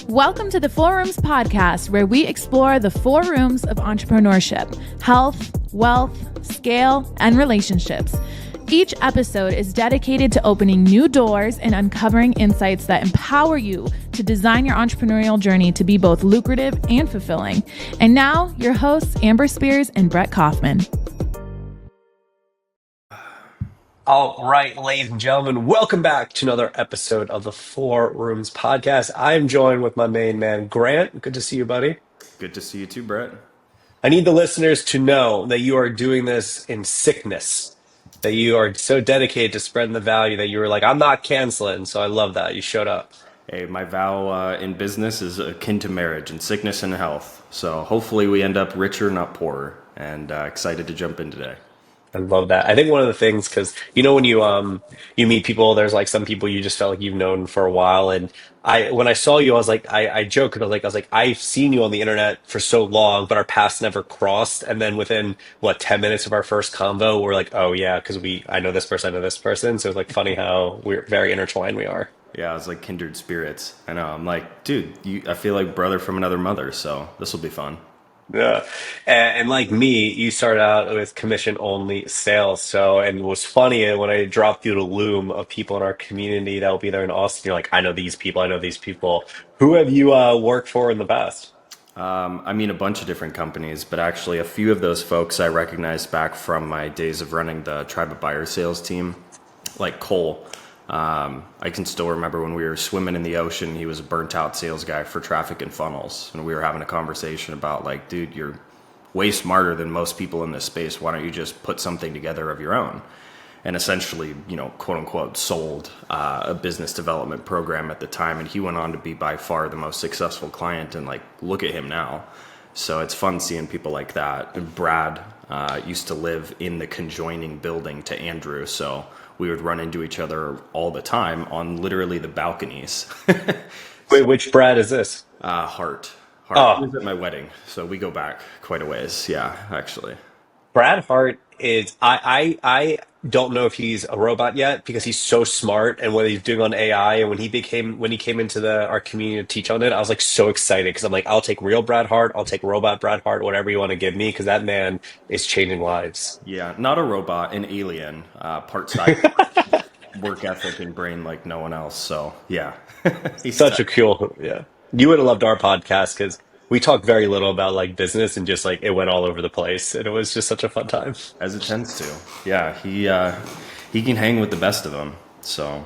Welcome to the Four Rooms podcast, where we explore the four rooms of entrepreneurship: health, wealth, scale, and relationships. Each episode is dedicated to opening new doors and uncovering insights that empower you to design your entrepreneurial journey to be both lucrative and fulfilling. And now, your hosts, Amber Spears and Brett Kaufman. All right, ladies and gentlemen, welcome back to another episode of the Four Rooms podcast. I'm joined with my main man, Grant. Good to see you, buddy. Good to see you too, Brett. I need the listeners to know that you are doing this in sickness, that you are so dedicated to spreading the value that you were like, I'm not canceling. So I love that. You showed up. Hey, my vow in business is akin to marriage and sickness and health. So hopefully we end up richer, not poorer, and excited to jump in today. I love that. I think one of the things, because when you meet people, there's like some people you just felt like you've known for a while, and when I saw you, I was like, I joke because I was like I've seen you on the internet for so long, but our paths never crossed. And then within 10 minutes of our first convo, we're like, oh yeah, because I know this person, I know this person. So it's like funny how we're very intertwined we are. Yeah, it's like kindred spirits. I know. I'm like, dude, I feel like brother from another mother. So this will be fun. Yeah. And like me, you started out with commission only sales. So, and it was funny when I dropped you the loom of people in our community that will be there in Austin. You're like, I know these people. I know these people. Who have you worked for in the past? I mean, a bunch of different companies, but actually a few of those folks I recognized back from my days of running the Tribe of Buyer sales team, like Cole. I can still remember when we were swimming in the ocean, he was a burnt out sales guy for traffic and funnels. And we were having a conversation about like, dude, you're way smarter than most people in this space. Why don't you just put something together of your own? And essentially, quote unquote, sold a business development program at the time. And he went on to be by far the most successful client. And like, look at him now. So it's fun seeing people like that. And Brad used to live in the conjoining building to Andrew. So we would run into each other all the time on literally the balconies. Wait, which Brad is this? Hart. Oh, He was at my wedding. So we go back quite a ways. Yeah, actually. Brad Hart is, I don't know if he's a robot yet because he's so smart and what he's doing on AI. And when he came into our community to teach on it, I was like so excited because I'm like, I'll take real Brad Hart. I'll take robot Brad Hart, whatever you want to give me, because that man is changing lives. Yeah, not a robot, an alien, part side, work ethic and brain like no one else. So yeah, he's Such a cool, yeah. You would have loved our podcast because we talk very little about like business and just like it went all over the place. And it was just such a fun time. as it tends to. Yeah, he can hang with the best of them. So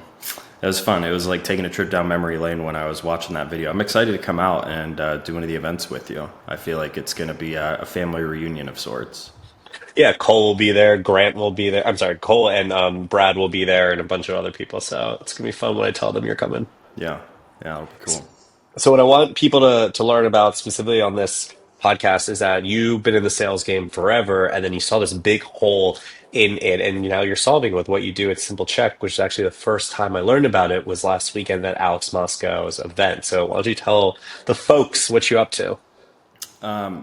it was fun. It was like taking a trip down memory lane when I was watching that video. I'm excited to come out and do one of the events with you. I feel like it's going to be a family reunion of sorts. Yeah, Cole will be there. Grant will be there. I'm sorry, Cole and Brad will be there and a bunch of other people. So it's going to be fun when I tell them you're coming. Yeah, it'll be cool. So what I want people to learn about specifically on this podcast is that you've been in the sales game forever, and then you saw this big hole in it, and now you're solving with what you do at Simple Check, which is actually the first time I learned about it was last weekend at Alex Moscow's event. So why don't you tell the folks what you're up to?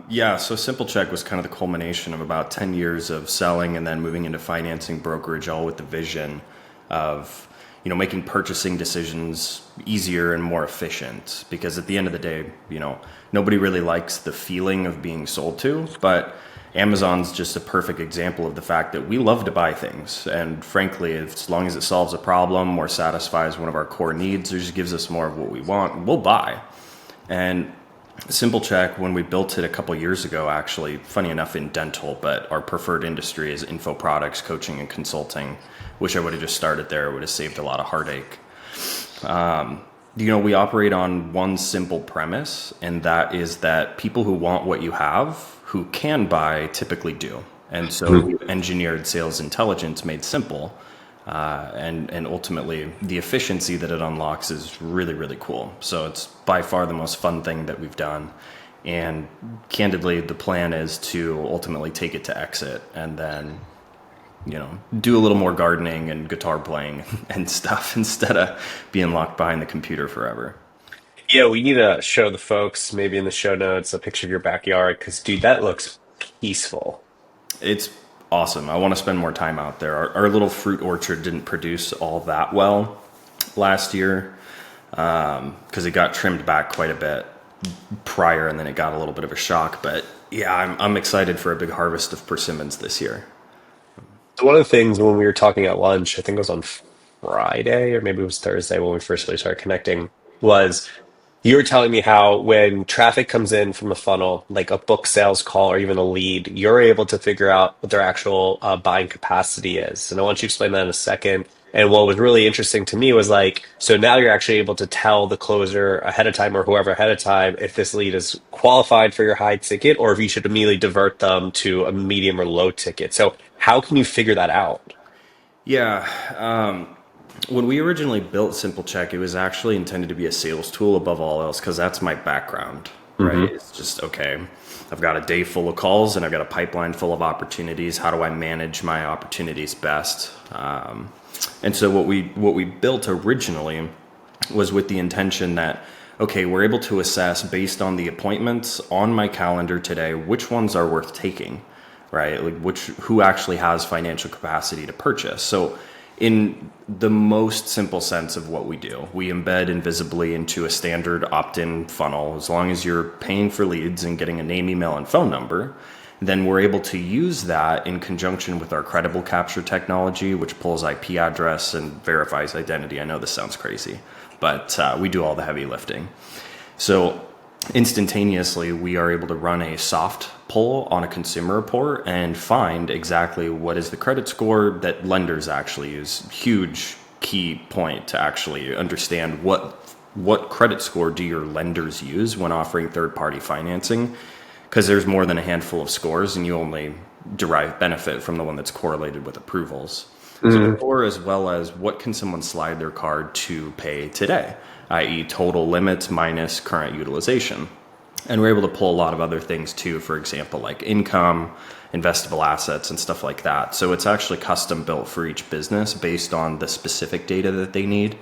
Yeah, so Simple Check was kind of the culmination of about 10 years of selling and then moving into financing brokerage, all with the vision of making purchasing decisions easier and more efficient. Because at the end of the day, nobody really likes the feeling of being sold to, but Amazon's just a perfect example of the fact that we love to buy things. And frankly, as long as it solves a problem or satisfies one of our core needs or just gives us more of what we want, we'll buy. And Simple Check, when we built it a couple years ago, actually, funny enough, in dental, but our preferred industry is info products, coaching, and consulting. Wish I would have just started there. It would have saved a lot of heartache. We operate on one simple premise, and that is that people who want what you have, who can buy, typically do. And so we've engineered sales intelligence made simple. And ultimately, the efficiency that it unlocks is really, really cool. So it's by far the most fun thing that we've done. And candidly, the plan is to ultimately take it to exit and then do a little more gardening and guitar playing and stuff instead of being locked behind the computer forever. Yeah, we need to show the folks, maybe in the show notes, a picture of your backyard, because, dude, that looks peaceful. It's awesome. I want to spend more time out there. Our little fruit orchard didn't produce all that well last year. because it got trimmed back quite a bit prior, and then it got a little bit of a shock. But yeah, I'm excited for a big harvest of persimmons this year. So one of the things when we were talking at lunch, I think it was on Friday or maybe it was Thursday when we first really started connecting, was you were telling me how when traffic comes in from a funnel, like a book sales call or even a lead, you're able to figure out what their actual buying capacity is. And I want you to explain that in a second. And what was really interesting to me was like, so now you're actually able to tell the closer ahead of time or whoever ahead of time if this lead is qualified for your high ticket or if you should immediately divert them to a medium or low ticket. So how can you figure that out? Yeah. When we originally built Simple Check, it was actually intended to be a sales tool above all else because that's my background, right? Hmm. It's just, okay, I've got a day full of calls and I've got a pipeline full of opportunities. How do I manage my opportunities best? And so what we built originally was with the intention that, okay, we're able to assess based on the appointments on my calendar today, which ones are worth taking, right? Like who actually has financial capacity to purchase. So in the most simple sense of what we do, we embed invisibly into a standard opt-in funnel. As long as you're paying for leads and getting a name, email, and phone number, then we're able to use that in conjunction with our credible capture technology, which pulls IP address and verifies identity. I know this sounds crazy, but we do all the heavy lifting. So instantaneously, we are able to run a soft pull on a consumer report and find exactly what is the credit score that lenders actually use. Huge key point to actually understand what credit score do your lenders use when offering third-party financing, because there's more than a handful of scores and you only derive benefit from the one that's correlated with approvals. So, or as well as what can someone slide their card to pay today, i.e. total limits minus current utilization. And we're able to pull a lot of other things too, for example, like income, investable assets, and stuff like that. So it's actually custom built for each business based on the specific data that they need.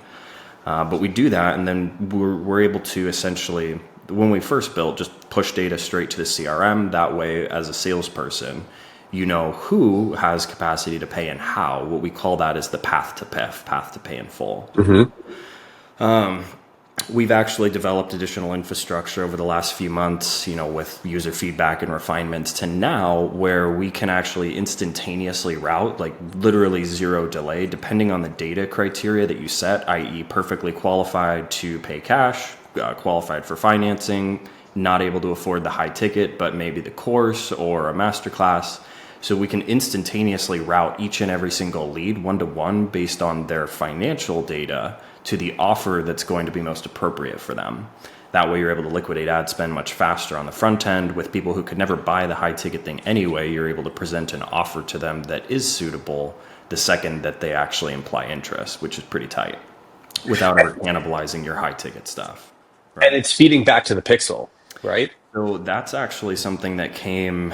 But we do that, and then we're able to essentially, when we first built, just push data straight to the CRM. That way, as a salesperson, you know who has capacity to pay and how. What we call that is the path to PIF, path to pay in full. We've actually developed additional infrastructure over the last few months, with user feedback and refinements to now where we can actually instantaneously route, like literally zero delay, depending on the data criteria that you set, i.e. perfectly qualified to pay cash, qualified for financing, not able to afford the high ticket, but maybe the course or a masterclass. So we can instantaneously route each and every single lead one-to-one based on their financial data to the offer that's going to be most appropriate for them. That way you're able to liquidate ad spend much faster on the front end. With people who could never buy the high ticket thing anyway, you're able to present an offer to them that is suitable the second that they actually imply interest, which is pretty tight, without ever cannibalizing your high ticket stuff. And Right. it's feeding back to the pixel, right? So that's actually something that came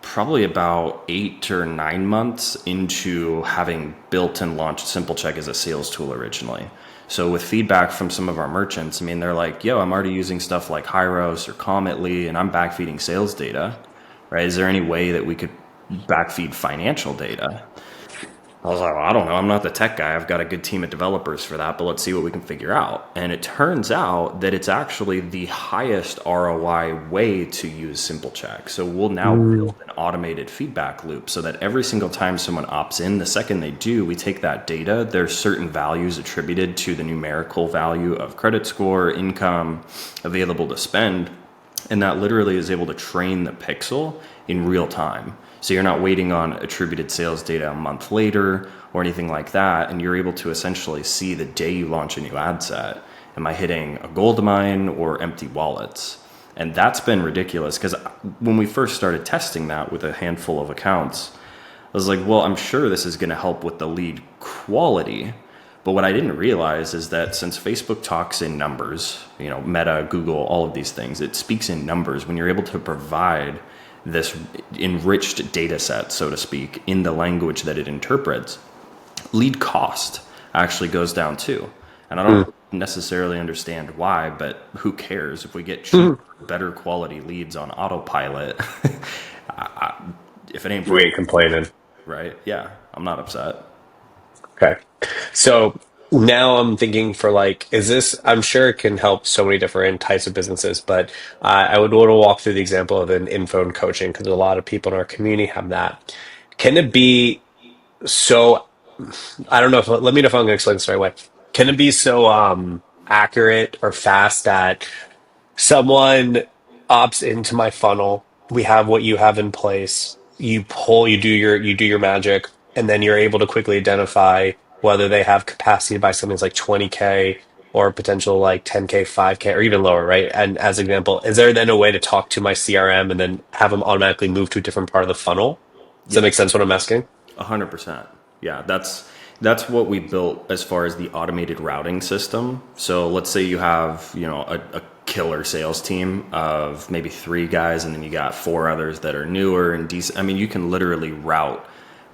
probably about 8 or 9 months into having built and launched Simple Check as a sales tool originally. So with feedback from some of our merchants, I mean, they're like, yo, I'm already using stuff like Hyros or Cometly, and I'm backfeeding sales data, right? Is there any way that we could backfeed financial data? I was like, well, I don't know. I'm not the tech guy. I've got a good team of developers for that, but let's see what we can figure out. And it turns out that it's actually the highest ROI way to use Simple Check. So we'll now build an automated feedback loop so that every single time someone opts in, the second they do, we take that data. There's certain values attributed to the numerical value of credit score, income, available to spend. And that literally is able to train the pixel in real time. So you're not waiting on attributed sales data a month later or anything like that. And you're able to essentially see the day you launch a new ad set. Am I hitting a gold mine or empty wallets? And that's been ridiculous because when we first started testing that with a handful of accounts, I was like, well, I'm sure this is going to help with the lead quality. But what I didn't realize is that since Facebook talks in numbers, Meta, Google, all of these things, it speaks in numbers. When you're able to provide this enriched data set, so to speak, in the language that it interprets, lead cost actually goes down too. And I don't necessarily understand why, but who cares? If we get cheaper, better quality leads on autopilot, if it ain't We broke, ain't complaining. right? Yeah, I'm not upset. Okay. So now I'm thinking for like, is this, I'm sure it can help so many different types of businesses, but I would want to walk through the example of an in-phone coaching because a lot of people in our community have that. Can it be so, I don't know if, let me know if I'm going to explain this the right way. Can it be so accurate or fast that someone opts into my funnel. We have what you have in place. You pull, you do your magic, and then you're able to quickly identify whether they have capacity to buy something that's like 20K or potential like 10K, 5K, or even lower, right? And as an example, is there then a way to talk to my CRM and then have them automatically move to a different part of the funnel? Does that Yep. make sense what I'm asking? 100%. Yeah, that's what we built as far as the automated routing system. So let's say you have, a killer sales team of maybe 3 guys, and then you got 4 others that are newer and decent. I mean, you can literally route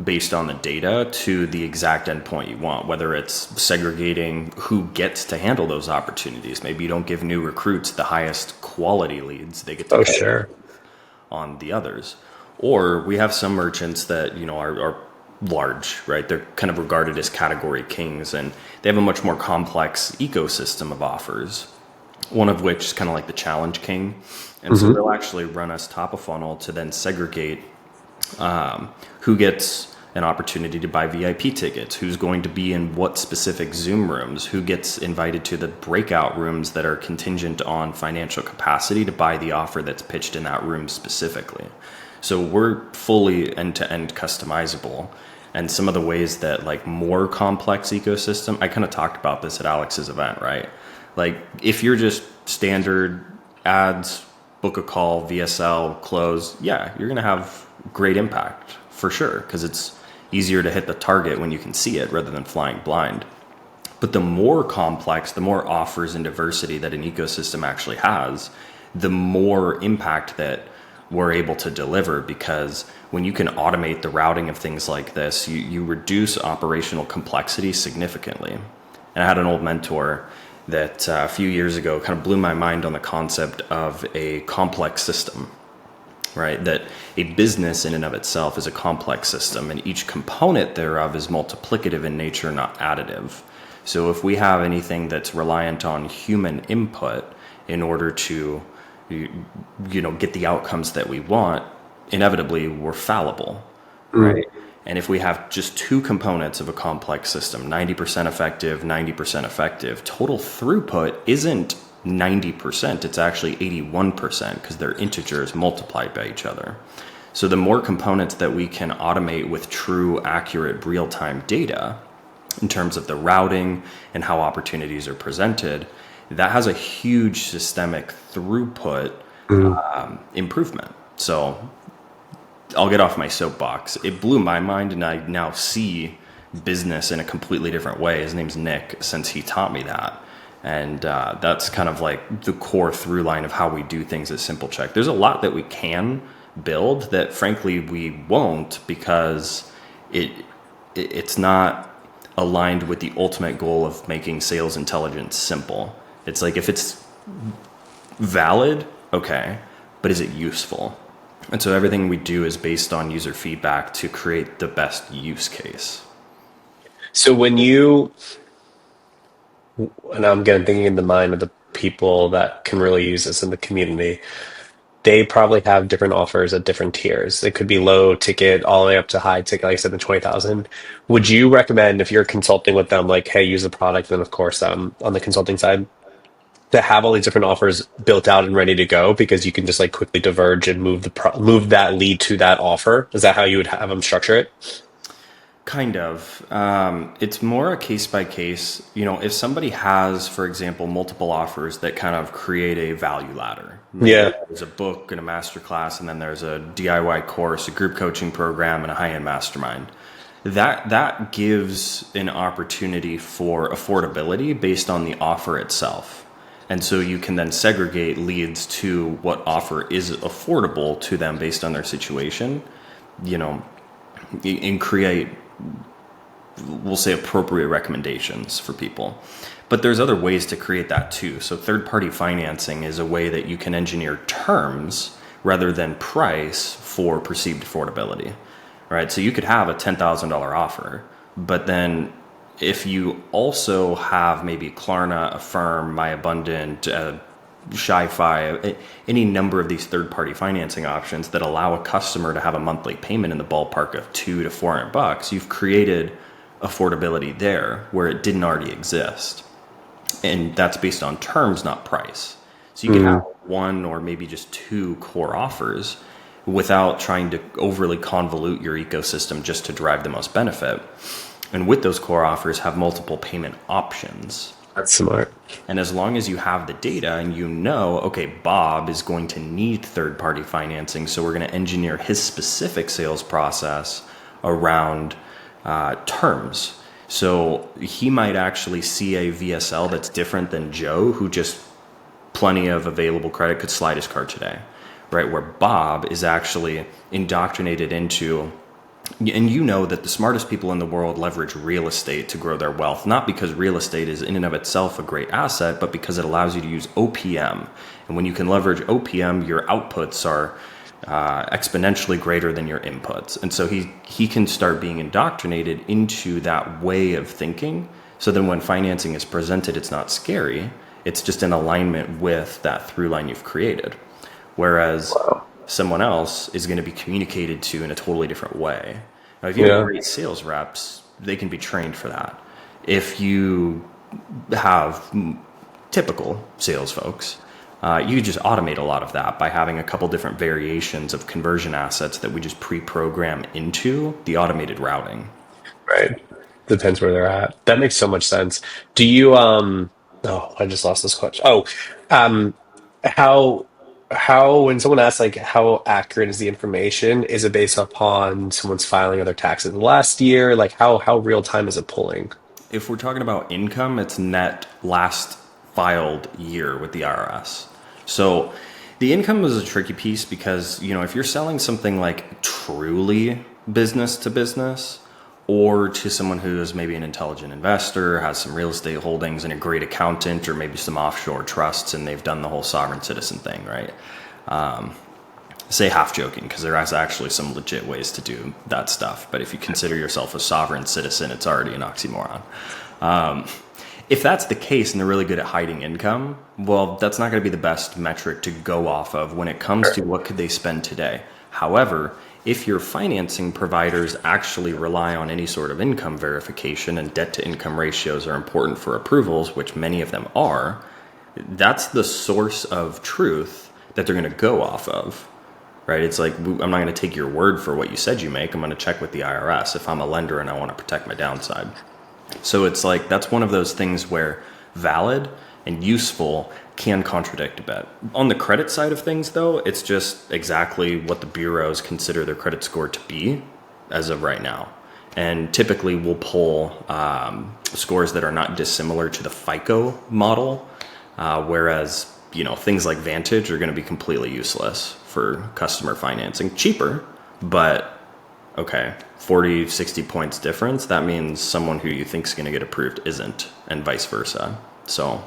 based on the data to the exact endpoint you want, whether it's segregating who gets to handle those opportunities. Maybe you don't give new recruits the highest quality leads. They get to Oh, focus sure. on the others. Or we have some merchants that, are large, right? They're kind of regarded as category kings, and they have a much more complex ecosystem of offers, one of which is kind of like the challenge king. And so Hmm. they'll actually run us top of funnel to then segregate who gets an opportunity to buy VIP tickets, who's going to be in what specific Zoom rooms, who gets invited to the breakout rooms that are contingent on financial capacity to buy the offer that's pitched in that room specifically. So we're fully end-to-end customizable. And some of the ways that like more complex ecosystem, I kind of talked about this at Alex's event, right? Like if you're just standard ads, book a call, VSL, close, yeah, you're going to have great impact for sure because it's easier to hit the target when you can see it rather than flying blind. But the more complex, the more offers and diversity that an ecosystem actually has, the more impact that we're able to deliver, because when you can automate the routing of things like this, you reduce operational complexity significantly. And I had an old mentor that a few years ago kind of blew my mind on the concept of a complex system, right? That a business in and of itself is a complex system, and each component thereof is multiplicative in nature, not additive. So if we have anything that's reliant on human input in order to get the outcomes that we want, inevitably we're fallible, Mm. right? And if we have just 2 components of a complex system, 90% effective, 90% effective, total throughput isn't 90%, it's actually 81% because they're integers multiplied by each other. So the more components that we can automate with true, accurate, real-time data in terms of the routing and how opportunities are presented, that has a huge systemic throughput Mm. improvement. So I'll get off my soapbox. It blew my mind, and I now see business in a completely different way. His name's Nick, since he taught me that. And that's kind of like the core through line of how we do things at Simple Check. There's a lot that we can build that, frankly, we won't because it's not aligned with the ultimate goal of making sales intelligence simple. It's like if it's valid, okay, but is it useful? And so everything we do is based on user feedback to create the best use case. So when you, and I'm getting thinking in the mind of the people that can really use this in the community, they probably have different offers at different tiers. It could be low ticket all the way up to high ticket, like I said, the 20,000. Would you recommend if you're consulting with them, like, hey, use the product, then of course, on the consulting side, to have all these different offers built out and ready to go because you can just like quickly diverge and move that lead to that offer? Is that how you would have them structure it? Kind of. It's more a case by case. If somebody has, for example, multiple offers that kind of create a value ladder, maybe Yeah. there's a book and a master class, and then there's a DIY course, a group coaching program, and a high-end mastermind. That gives an opportunity for affordability based on the offer itself. And so you can then segregate leads to what offer is affordable to them based on their situation, you know, and create, we'll say, appropriate recommendations for people. But there's other ways to create that too. So third-party financing is a way that you can engineer terms rather than price for perceived affordability, right? So you could have a $10,000 offer, but then if you also have maybe Klarna, Affirm, MyAbundant, Shy-Fi, any number of these third-party financing options that allow a customer to have a monthly payment in the ballpark of $200 to $400, you've created affordability there where it didn't already exist. And that's based on terms, not price. So you can have one or maybe just two core offers without trying to overly convolute your ecosystem just to derive the most benefit. And with those core offers, have multiple payment options. That's smart. And as long as you have the data and you know, okay, Bob is going to need third-party financing, so we're going to engineer his specific sales process around terms. So he might actually see a VSL that's different than Joe, who just plenty of available credit could slide his card today, right? Where Bob is actually indoctrinated into, and you know that the smartest people in the world leverage real estate to grow their wealth, not because real estate is in and of itself a great asset, but because it allows you to use OPM. And when you can leverage OPM, your outputs are exponentially greater than your inputs. And so he can start being indoctrinated into that way of thinking. So then when financing is presented, it's not scary. It's just in alignment with that through line you've created. Whereas someone else is going to be communicated to in a totally different way. Now, if you have great sales reps, they can be trained for that. If you have typical sales folks, you just automate a lot of that by having a couple different variations of conversion assets that we just pre-program into the automated routing. Right. Depends where they're at. That makes so much sense. Do you I just lost this question. How when someone asks like how accurate is the information, is it based upon someone's filing of their taxes last year? Like how real time is it pulling? If we're talking about income, it's net last filed year with the IRS. So the income is a tricky piece because, if you're selling something like truly business to business or to someone who is maybe an intelligent investor, has some real estate holdings and a great accountant or maybe some offshore trusts and they've done the whole sovereign citizen thing, right? Say half joking because there is actually some legit ways to do that stuff. But if you consider yourself a sovereign citizen, it's already an oxymoron. If that's the case and they're really good at hiding income, well, that's not going to be the best metric to go off of when it comes to what could they spend today. However, if your financing providers actually rely on any sort of income verification and debt to income ratios are important for approvals, which many of them are, that's the source of truth that they're going to go off of, right? It's like, I'm not going to take your word for what you said you make. I'm going to check with the IRS if I'm a lender and I want to protect my downside. So it's like, that's one of those things where valid and useful can contradict a bit. On the credit side of things, though, it's just exactly what the bureaus consider their credit score to be as of right now. And typically we'll pull scores that are not dissimilar to the FICO model, whereas, things like Vantage are going to be completely useless for customer financing. Cheaper, but okay, 40, 60 points difference, that means someone who you think is going to get approved isn't, and vice versa. So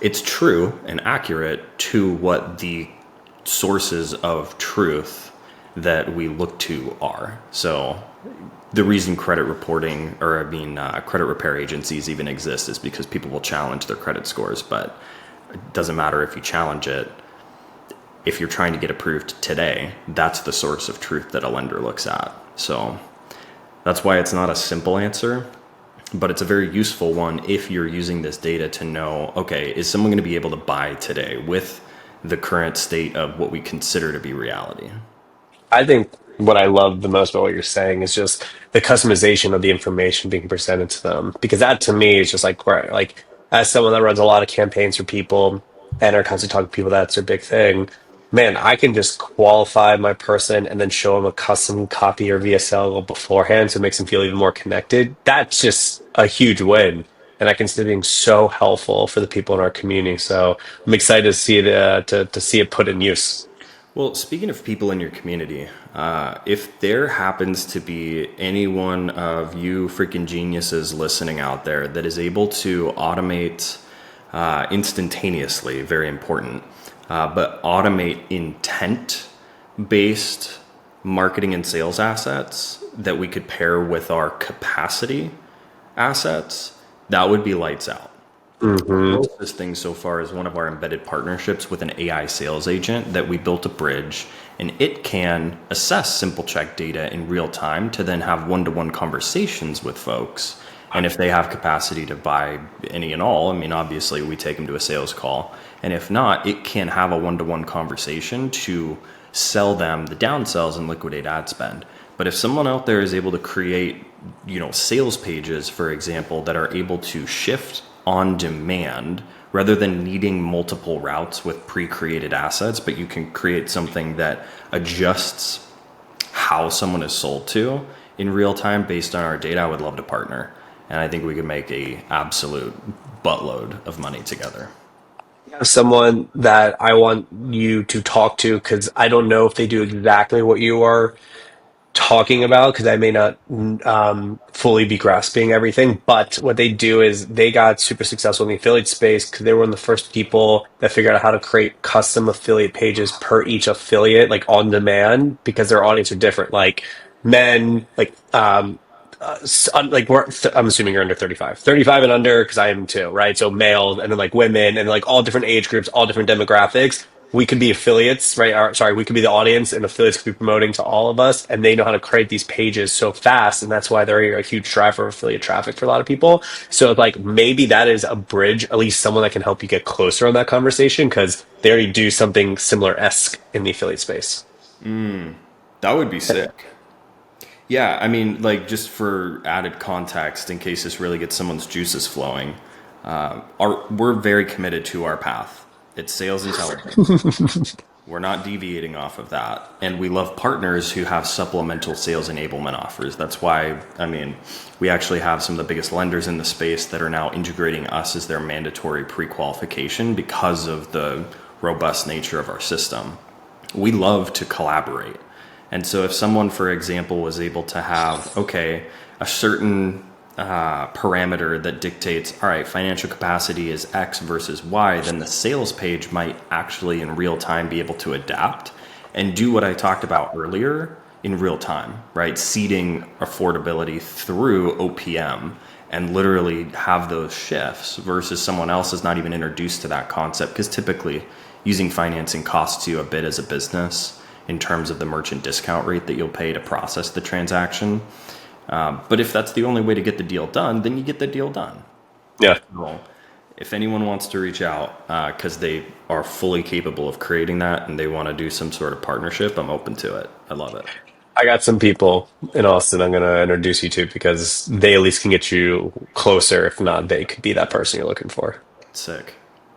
it's true and accurate to what the sources of truth that we look to are. So the reason credit reporting, credit repair agencies even exist is because people will challenge their credit scores, but it doesn't matter if you challenge it. If you're trying to get approved today, that's the source of truth that a lender looks at. So that's why it's not a simple answer, but it's a very useful one if you're using this data to know, okay, is someone going to be able to buy today with the current state of what we consider to be reality? I think what I love the most about what you're saying is just the customization of the information being presented to them. Because that to me is just like where, like, as someone that runs a lot of campaigns for people and are constantly talking to people, that's their big thing. Man, I can just qualify my person and then show them a custom copy or VSL beforehand so it makes them feel even more connected. That's just a huge win. And I consider being so helpful for the people in our community. So I'm excited to see it to see it put in use. Well, speaking of people in your community, if there happens to be any one of you freaking geniuses listening out there that is able to automate instantaneously, very important, but automate intent-based marketing and sales assets that we could pair with our capacity, assets, that would be lights out. Mm-hmm. Closest thing so far is one of our embedded partnerships with an AI sales agent that we built a bridge, and it can assess simple check data in real time to then have one-to-one conversations with folks. And if they have capacity to buy any and all, I mean, obviously we take them to a sales call. And if not, it can have a one-to-one conversation to sell them the downsells and liquidate ad spend. But if someone out there is able to create, sales pages, for example, that are able to shift on demand rather than needing multiple routes with pre-created assets, but you can create something that adjusts how someone is sold to in real time based on our data, I would love to partner. And I think we could make a absolute buttload of money together. Someone that I want you to talk to, because I don't know if they do exactly what you are talking about, because I may not fully be grasping everything. But what they do is they got super successful in the affiliate space because they were one of the first people that figured out how to create custom affiliate pages per each affiliate, like on demand, because their audience are different. Like men, I'm assuming you're under 35 and under, because I am too, right? So male, and then like women, and like all different age groups, all different demographics. We could be affiliates, right? Sorry, we could be the audience, and affiliates could be promoting to all of us, and they know how to create these pages so fast, and that's why they're a huge driver of affiliate traffic for a lot of people. So like maybe that is a bridge, at least someone that can help you get closer on that conversation, because they already do something similar-esque in the affiliate space. That would be sick. Yeah, I mean, like, just for added context, in case this really gets someone's juices flowing, we're very committed to our path. It's sales intelligence. We're not deviating off of that. And we love partners who have supplemental sales enablement offers. That's why, I mean, we actually have some of the biggest lenders in the space that are now integrating us as their mandatory pre-qualification because of the robust nature of our system. We love to collaborate. And so if someone, for example, was able to have, a certain parameter that dictates, all right, financial capacity is X versus Y, then the sales page might actually in real time be able to adapt and do what I talked about earlier in real time, right? Seeding affordability through OPM and literally have those shifts versus someone else is not even introduced to that concept, because typically using financing costs you a bit as a business in terms of the merchant discount rate that you'll pay to process the transaction. But if that's the only way to get the deal done, then you get the deal done. Yeah. Well, if anyone wants to reach out because they are fully capable of creating that and they want to do some sort of partnership, I'm open to it. I love it. I got some people in Austin I'm going to introduce you to, because they at least can get you closer. If not, they could be that person you're looking for. Sick.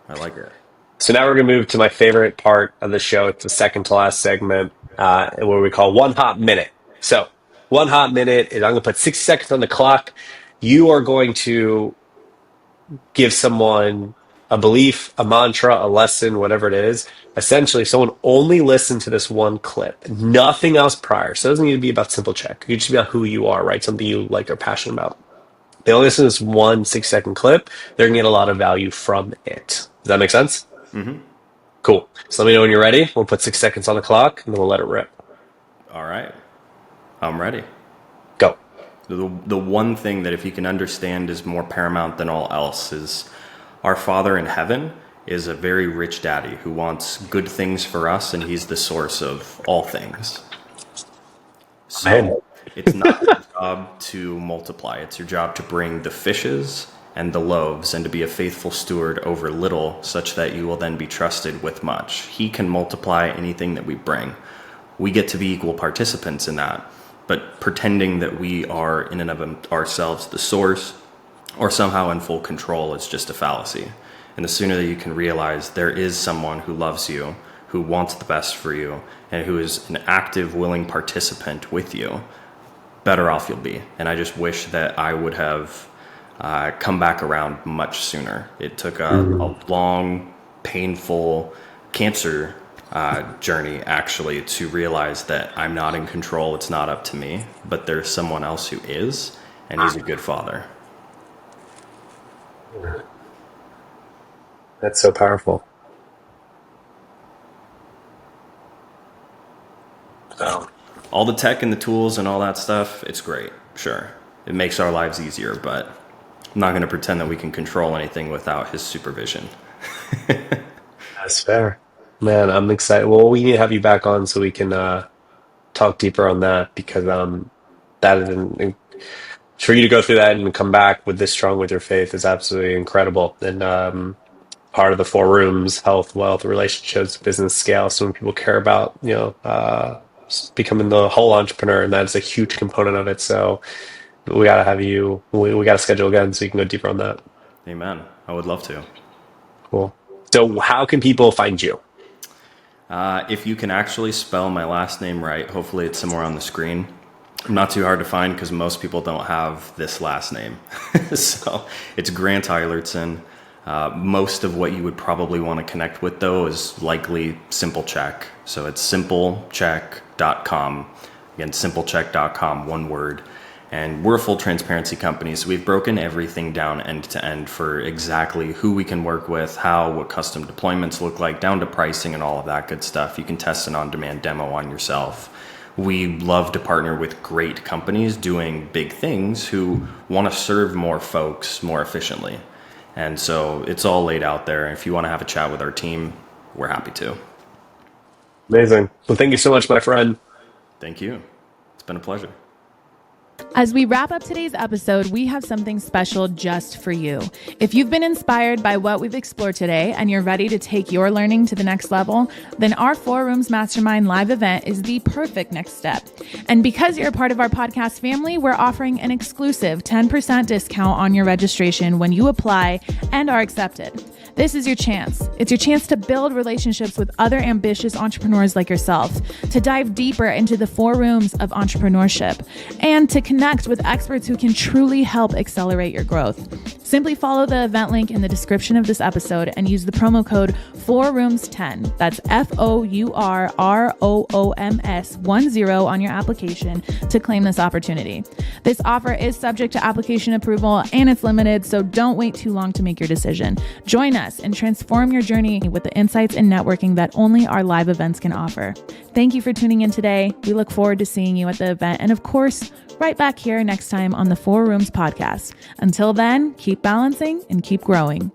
I like it. So now we're going to move to my favorite part of the show. It's the second to last segment, where we call One Hot Minute. So 1 hot minute is, I'm going to put 60 seconds on the clock. You are going to give someone a belief, a mantra, a lesson, whatever it is. Essentially, someone only listen to this one clip, nothing else prior. So it doesn't need to be about simple check. It could just be about who you are, right? Something you like or passionate about. They only listen to this one 6-second clip. They're going to get a lot of value from it. Does that make sense? Mm-hmm. Cool. So let me know when you're ready. We'll put 6 seconds on the clock, and then we'll let it rip. All right. I'm ready. Go. The one thing that if you can understand is more paramount than all else is our Father in heaven is a very rich daddy who wants good things for us, and he's the source of all things. So it's not your job to multiply. It's your job to bring the fishes and the loaves and to be a faithful steward over little, such that you will then be trusted with much. He can multiply anything that we bring. We get to be equal participants in that. But pretending that we are in and of ourselves the source or somehow in full control is just a fallacy. And the sooner that you can realize there is someone who loves you, who wants the best for you, and who is an active, willing participant with you, better off you'll be. And I just wish that I would have come back around much sooner. It took a long, painful cancer journey actually to realize that I'm not in control. It's not up to me, but there's someone else who is, and he's a good father. That's so powerful. So, all the tech and the tools and all that stuff, it's great. Sure. It makes our lives easier, but I'm not going to pretend that we can control anything without his supervision. That's fair. Man, I'm excited. Well, we need to have you back on so we can talk deeper on that because that is for you to go through that and come back with this strong with your faith is absolutely incredible. And part of the four rooms, health, wealth, relationships, business scale. So when people care about, becoming the whole entrepreneur, and that's a huge component of it. So we got to have you, we got to schedule again so you can go deeper on that. Amen. I would love to. Cool. So how can people find you? If you can actually spell my last name right, hopefully it's somewhere on the screen. Not too hard to find because most people don't have this last name. So it's Grant Eilertson. Most of what you would probably want to connect with, though, is likely Simple Check. So it's simplecheck.com. Again, simplecheck.com, one word. And we're a full transparency company, so we've broken everything down end to end for exactly who we can work with, what custom deployments look like, down to pricing and all of that good stuff. You can test an on-demand demo on yourself. We love to partner with great companies doing big things who want to serve more folks more efficiently. And so it's all laid out there. If you want to have a chat with our team, we're happy to. Amazing. Well, thank you so much, my friend. Thank you. It's been a pleasure. As we wrap up today's episode, we have something special just for you. If you've been inspired by what we've explored today and you're ready to take your learning to the next level, then our Four Rooms Mastermind live event is the perfect next step. And because you're a part of our podcast family, we're offering an exclusive 10% discount on your registration when you apply and are accepted. This is your chance. It's your chance to build relationships with other ambitious entrepreneurs like yourself, to dive deeper into the four rooms of entrepreneurship, and to connect with experts who can truly help accelerate your growth. Simply follow the event link in the description of this episode and use the promo code 4rooms10. That's FOURROOMS10 on your application to claim this opportunity. This offer is subject to application approval and it's limited, so don't wait too long to make your decision. Join us and transform your journey with the insights and networking that only our live events can offer. Thank you for tuning in today. We look forward to seeing you at the event and, of course, right back here next time on the Four Rooms podcast. Until then, keep balancing and keep growing.